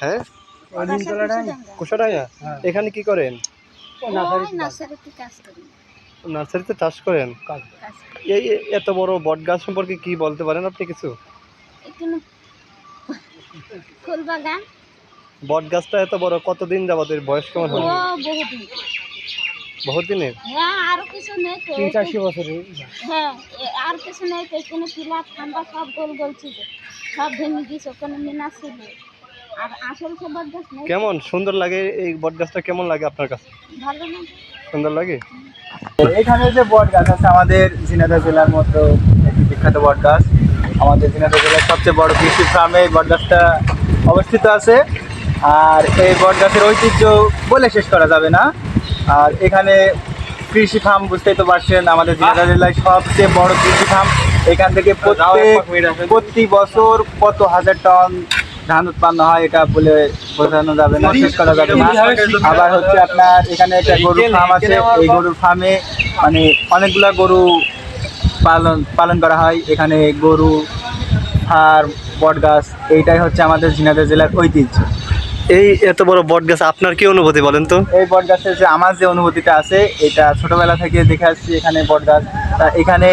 হ্যাঁ, কুশাডাঙ্গা। এখানে কি করেন? নার্সারিতে চাষ করেন। এই এত বড় বট গাছ সম্পর্কে কি বলতে পারেন আপনি কিছু? ফুল বাগান। বট গাছটা এত বড়, কতদিন যাবত এর বয়স কেমন হবে? বহুত দিনের। হ্যাঁ, আরো কিছু নেই তো, 85 বছরের। হ্যাঁ আর কিছু নেই তো, এখানে পিলার ঠান্ডা সব গোল গোল ছিল, সব ভেঙে গেছে, ওখানে মিনা ছিল। আর আসল সব বট গাছ নেই। কেমন সুন্দর লাগে এই বট গাছটা, কেমন লাগে আপনার কাছে? ভালো না? সুন্দর লাগে। এখানে যে বট গাছ আছে আমাদের ঝিনাইদহ জেলার মতো একটি বিখ্যাত বট গাছ। আমাদের ঝিনাইদহ জেলার সবচেয়ে বড় কৃষি ফার্মে এই বট গাছটা অবস্থিত আছে। আর এই বট গাছের ঐতিহ্য বলে শেষ করা যাবে না। আর এখানে কৃষি ফার্ম, বুঝতেই তো পারছেন, আমাদের ঝিনাইদহ জেলায় সবচেয়ে বড় কৃষি ফার্ম। এখান থেকে প্রতি বছর কত হাজার টন ধান উৎপন্ন হয়, এটা বলে বোঝানো যাবে না, শেষ করা যাবে না। আবার হচ্ছে আপনার এখানে একটা গরুর ফার্ম আছে। এই গরুর ফার্মে মানে অনেকগুলা গরু পালন করা হয়। এখানে গরু, হাড়, বট গাছ, এইটাই হচ্ছে আমাদের ঝিনাইদহ জেলার ঐতিহ্য। এই এত বড় বট গাছ আপনার কি অনুভূতি বলেন তো? এই বট গাছের যে আমার যে অনুভূতিটা আছে, এটা ছোটবেলা থেকে দেখে আসছি। এখানে বট গাছ, এখানে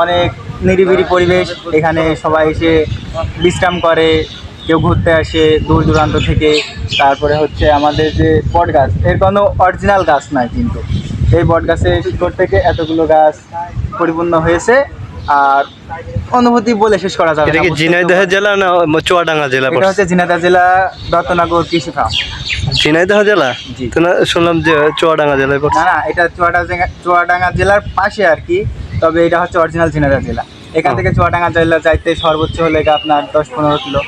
অনেক নিরিবিলি পরিবেশ। এখানে সবাই এসে বিশ্রাম করে, কেউ ঘুরতে আসে দূর দূরান্ত থেকে। তারপরে হচ্ছে আমাদের যে বট গাছ, এর কোনো অরিজিনাল গাছ নয়, কিন্তু এই বট গাছের শিকড় থেকে এতগুলো গাছ পরিপূর্ণ হয়েছে। আর অনুভূতি বলে শেষ করা যাবে না। এটা কি ঝিনাইদহ জেলা না চুয়াডাঙ্গা জেলা? এটা হচ্ছে ঝিনাইদহ জেলা, দত্তনগর কৃষি ফার্ম। ঝিনাইদহ জেলা? জি। তো না, শুনলাম যে চুয়াডাঙ্গা জেলায় পড়ছে। না না, এটা চুয়াডাঙ্গা জেলার পাশে আর কি। তবে এটা হচ্ছে অরিজিনাল ঝিনাইদহ জেলা। এখান থেকে চুয়াডাঙ্গা জেলা যাইতে সর্বোচ্চ হলে আপনার 10-15 কিলো।